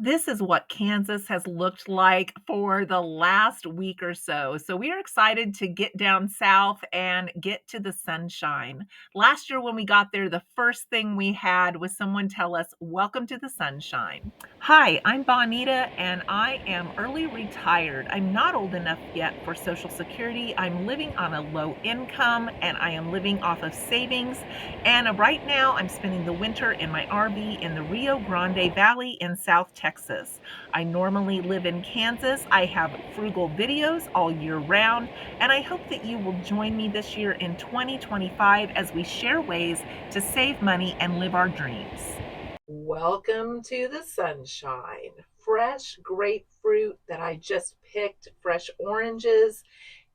This is what Kansas has looked like for the last week or so. So we are excited to get down south and get to the sunshine. Last year, when we got there, the first thing we had was someone tell us, "Welcome to the sunshine." Hi, I'm Bonita and I am early retired. I'm not old enough yet for Social Security. I'm living on a low income and I am living off of savings. And right now, I'm spending the winter in my RV in the Rio Grande Valley in South Texas. I normally live in Kansas. I have frugal videos all year round, and I hope that you will join me this year in 2025 as we share ways to save money and live our dreams. Welcome to the sunshine. Fresh grapefruit that I just picked, fresh oranges,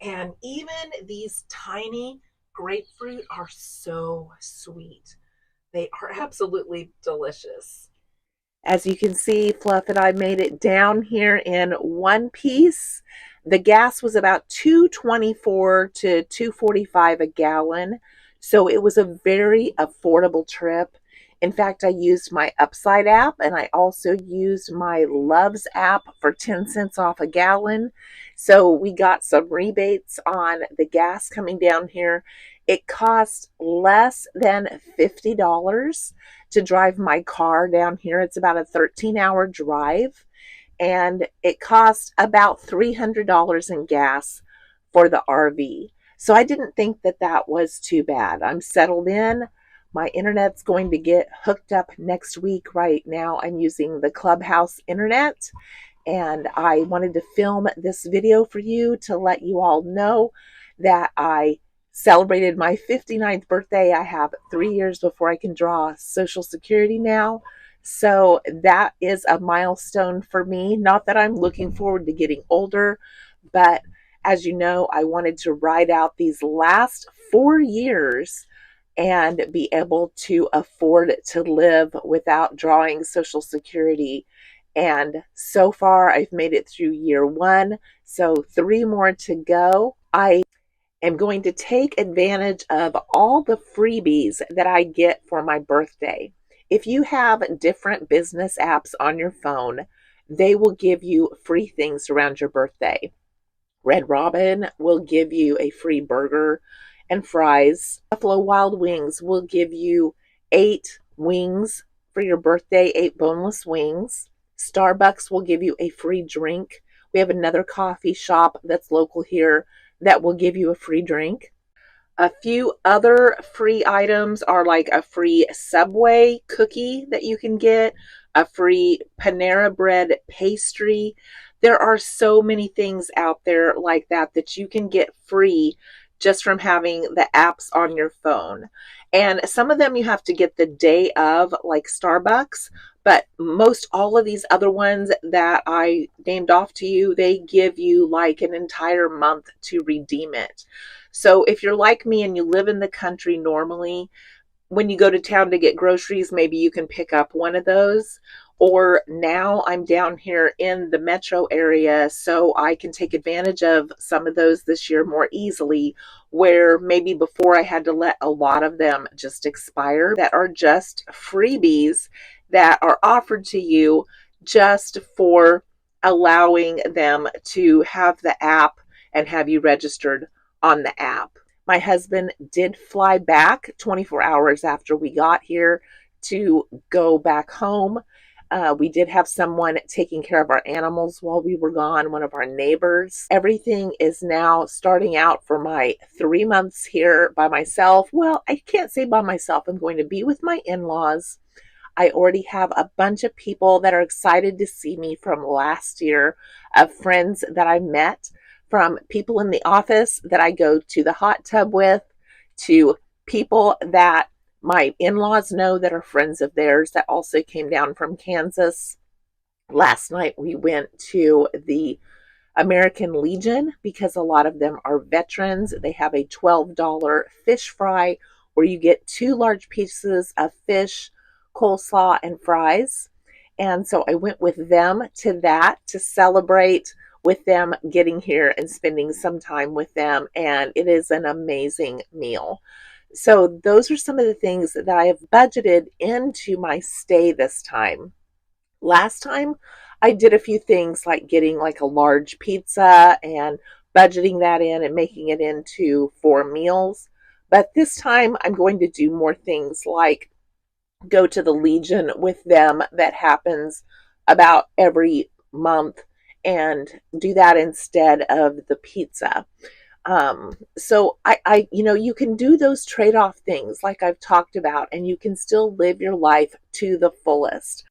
and even these tiny grapefruit are so sweet. They are absolutely delicious. As you can see, Fluff and I made it down here in one piece. The gas was about $2.24 to $2.45 a gallon, so it was a very affordable trip. In fact, I used my Upside app and I also used my Loves app for 10 cents off a gallon. So we got some rebates on the gas coming down here. It cost less than $50 to drive my car down here. It's about a 13-hour drive, and it cost about $300 in gas for the RV. So I didn't think that that was too bad. I'm settled in. My internet's going to get hooked up next week. Right now, I'm using the Clubhouse internet, and I wanted to film this video for you to let you all know that I celebrated my 59th birthday. I have 3 years before I can draw Social Security now. So that is a milestone for me. Not that I'm looking forward to getting older, but as you know, I wanted to ride out these last 4 years and be able to afford to live without drawing Social Security. And so far, I've made it through year one, so 3 more to go. I am going to take advantage of all the freebies that I get for my birthday. If you have different business apps on your phone, they will give you free things around your birthday. Red Robin will give you a free burger and fries. Buffalo Wild Wings will give you 8 wings for your birthday, 8 boneless wings. Starbucks will give you a free drink. We have another coffee shop that's local here that will give you a free drink. A few other free items are like a free Subway cookie that you can get, a free Panera Bread pastry. There are so many things out there like that that you can get free just from having the apps on your phone. And some of them you have to get the day of, like Starbucks, but most all of these other ones that I named off to you, they give you like an entire month to redeem it. So if you're like me and you live in the country normally, when you go to town to get groceries, maybe you can pick up one of those. Or now I'm down here in the metro area, so I can take advantage of some of those this year more easily, where maybe before I had to let a lot of them just expire that are just freebies that are offered to you just for allowing them to have the app and have you registered on the app. My husband did fly back 24 hours after we got here to go back home. We did have someone taking care of our animals while we were gone, one of our neighbors. Everything is now starting out for my 3 months here by myself. Well, I can't say by myself. I'm going to be with my in-laws. I already have a bunch of people that are excited to see me from last year, of friends that I met, from people in the office that I go to the hot tub with, to people that my in-laws know that are friends of theirs that also came down from Kansas. Last night we went to the American Legion because a lot of them are veterans. They have a $12 fish fry where you get 2 large pieces of fish, coleslaw, and fries. And so I went with them to that to celebrate with them getting here and spending some time with them. And it is an amazing meal. So those are some of the things that I have budgeted into my stay this time. Last time I did a few things like getting like a large pizza and budgeting that in and making it into 4 meals. But this time I'm going to do more things like go to the Legion with them that happens about every month and do that instead of the pizza. You can do those trade off things like I've talked about, and you can still live your life to the fullest.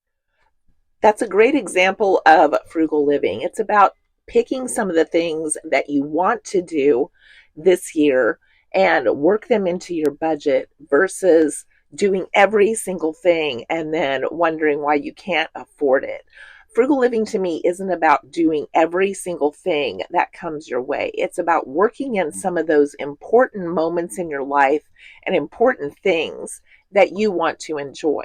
That's a great example of frugal living. It's about picking some of the things that you want to do this year and work them into your budget versus doing every single thing and then wondering why you can't afford it. Frugal living to me isn't about doing every single thing that comes your way. It's about working in some of those important moments in your life and important things that you want to enjoy.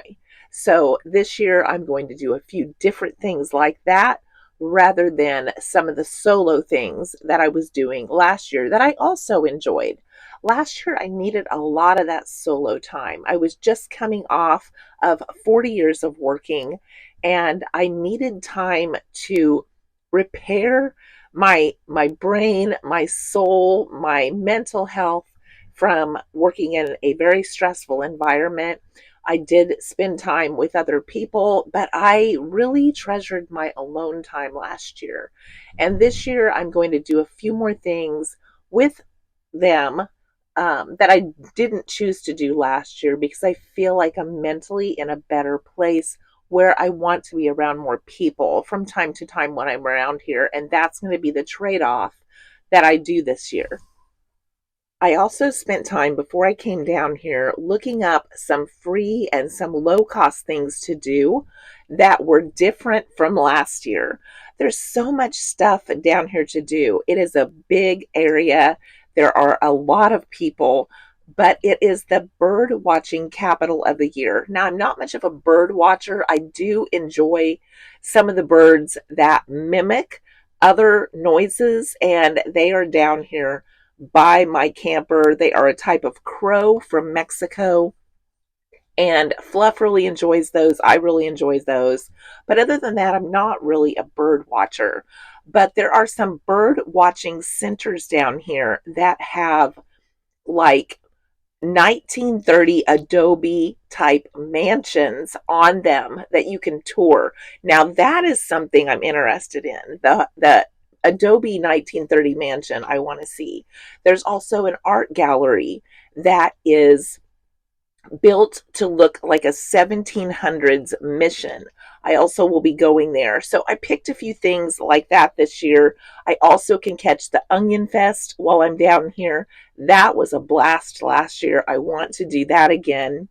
So this year, I'm going to do a few different things like that rather than some of the solo things that I was doing last year that I also enjoyed. Last year, I needed a lot of that solo time. I was just coming off of 40 years of working, and I needed time to repair my brain, my soul, my mental health from working in a very stressful environment. I did spend time with other people, but I really treasured my alone time last year. And this year, I'm going to do a few more things with them that I didn't choose to do last year because I feel like I'm mentally in a better place where I want to be around more people from time to time when I'm around here. And that's going to be the trade off that I do this year. I also spent time before I came down here looking up some free and some low cost things to do that were different from last year. There's so much stuff down here to do. It is a big area. There are a lot of people, but it is the bird watching capital of the year. Now, I'm not much of a bird watcher. I do enjoy some of the birds that mimic other noises, and they are down here by my camper. They are a type of crow from Mexico, and Fluff really enjoys those. I really enjoy those. But other than that, I'm not really a bird watcher. But there are some bird watching centers down here that have like 1930 Adobe type mansions on them that you can tour. Now that is something I'm interested in. The Adobe 1930 mansion I want to see. There's also an art gallery that is built to look like a 1700s mission. I also will be going there. So I picked a few things like that this year. I also can catch the Onion Fest while I'm down here. That was a blast last year. I want to do that again.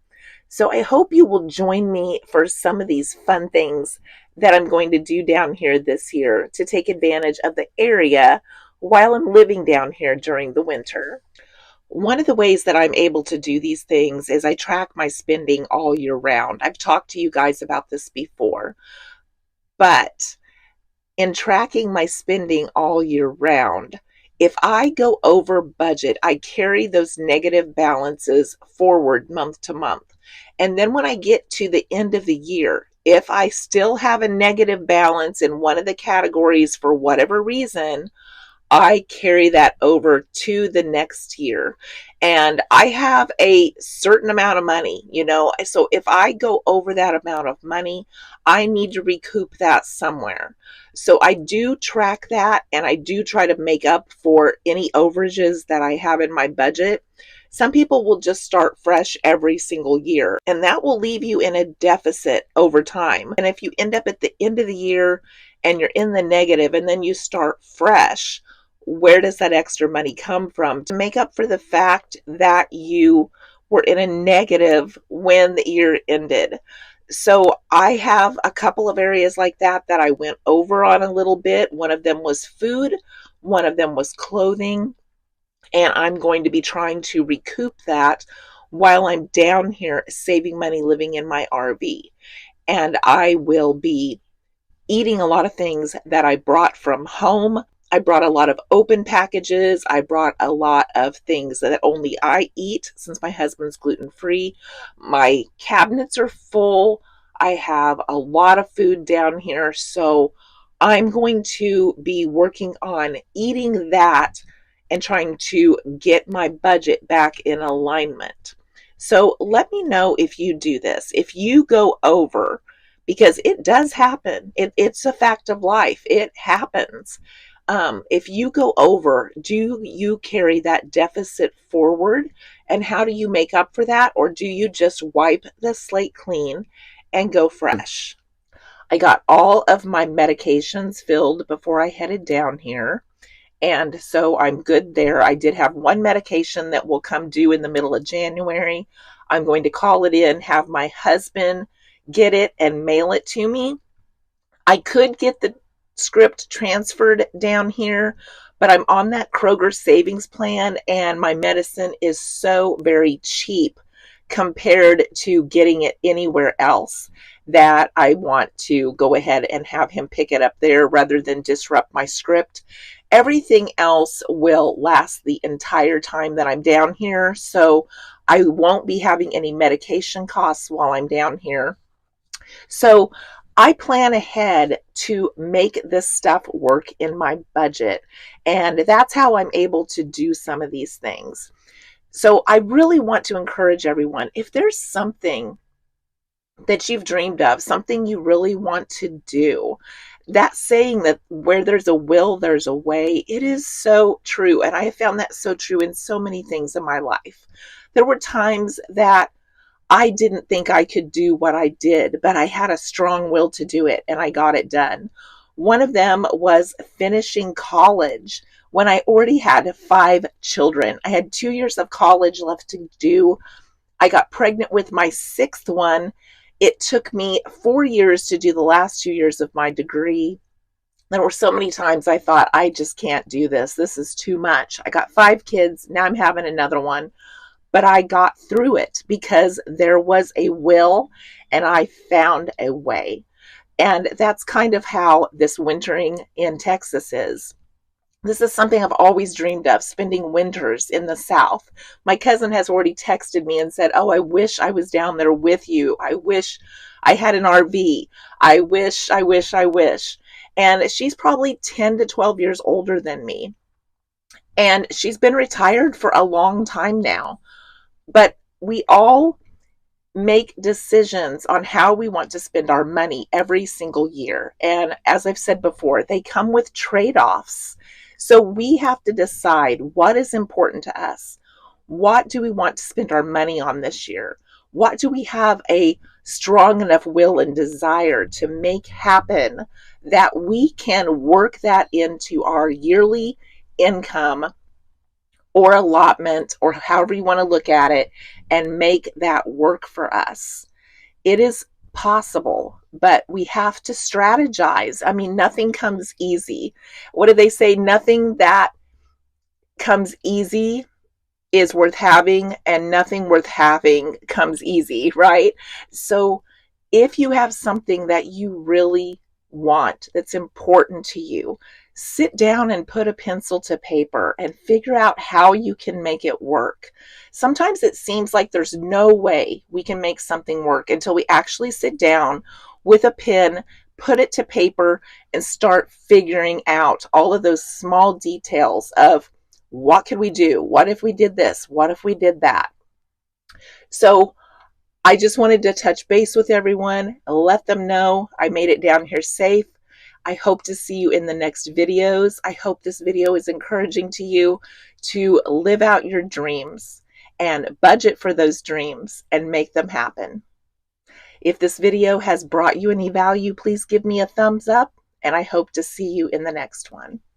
So I hope you will join me for some of these fun things that I'm going to do down here this year to take advantage of the area while I'm living down here during the winter. One of the ways that I'm able to do these things is I track my spending all year round. I've talked to you guys about this before, but in tracking my spending all year round, if I go over budget, I carry those negative balances forward month to month. And then when I get to the end of the year, if I still have a negative balance in one of the categories for whatever reason, I carry that over to the next year. And I have a certain amount of money, so if I go over that amount of money, I need to recoup that somewhere. So I do track that and I do try to make up for any overages that I have in my budget. Some people will just start fresh every single year, and that will leave you in a deficit over time. And if you end up at the end of the year and you're in the negative and then you start fresh, where does that extra money come from to make up for the fact that you were in a negative when the year ended? So I have a couple of areas like that I went over on a little bit. One of them was food, one of them was clothing, and I'm going to be trying to recoup that while I'm down here saving money living in my RV. And I will be eating a lot of things that I brought from home. I brought a lot of open packages. I brought a lot of things that only I eat since my husband's gluten free. My cabinets are full. I have a lot of food down here. So I'm going to be working on eating that and trying to get my budget back in alignment. So let me know if you do this. If you go over, because it does happen, it's a fact of life, it happens. If you go over, do you carry that deficit forward? And how do you make up for that? Or do you just wipe the slate clean and go fresh? I got all of my medications filled before I headed down here. And so I'm good there. I did have one medication that will come due in the middle of January. I'm going to call it in, have my husband get it and mail it to me. I could get the script transferred down here, but I'm on that Kroger savings plan and my medicine is so very cheap compared to getting it anywhere else that I want to go ahead and have him pick it up there rather than disrupt my script. Everything else will last the entire time that I'm down here, so I won't be having any medication costs while I'm down here. So I plan ahead to make this stuff work in my budget. And that's how I'm able to do some of these things. So I really want to encourage everyone, if there's something that you've dreamed of, something you really want to do, that saying that where there's a will, there's a way, it is so true. And I have found that so true in so many things in my life. There were times that I didn't think I could do what I did, but I had a strong will to do it and I got it done. One of them was finishing college when I already had 5 children. I had 2 years of college left to do. I got pregnant with my 6th one. It took me 4 years to do the last 2 years of my degree. There were so many times I thought, I just can't do this. This is too much. I got 5 kids. Now I'm having another one. But I got through it because there was a will and I found a way. And that's kind of how this wintering in Texas is. This is something I've always dreamed of, spending winters in the South. My cousin has already texted me and said, oh, I wish I was down there with you. I wish I had an RV. I wish, I wish, I wish. And she's probably 10 to 12 years older than me. And she's been retired for a long time now. But we all make decisions on how we want to spend our money every single year. And as I've said before, they come with trade-offs. So we have to decide what is important to us. What do we want to spend our money on this year? What do we have a strong enough will and desire to make happen that we can work that into our yearly income or allotment, or however you want to look at it, and make that work for us? It is possible, but we have to strategize. I mean, nothing comes easy. What do they say? Nothing that comes easy is worth having, and nothing worth having comes easy, right? So if you have something that you really want that's important to you, sit down and put a pencil to paper and figure out how you can make it work. Sometimes it seems like there's no way we can make something work until we actually sit down with a pen, put it to paper, and start figuring out all of those small details of what could we do? What if we did this? What if we did that? So I just wanted to touch base with everyone, let them know I made it down here safe. I hope to see you in the next videos. I hope this video is encouraging to you to live out your dreams and budget for those dreams and make them happen. If this video has brought you any value, please give me a thumbs up, and I hope to see you in the next one.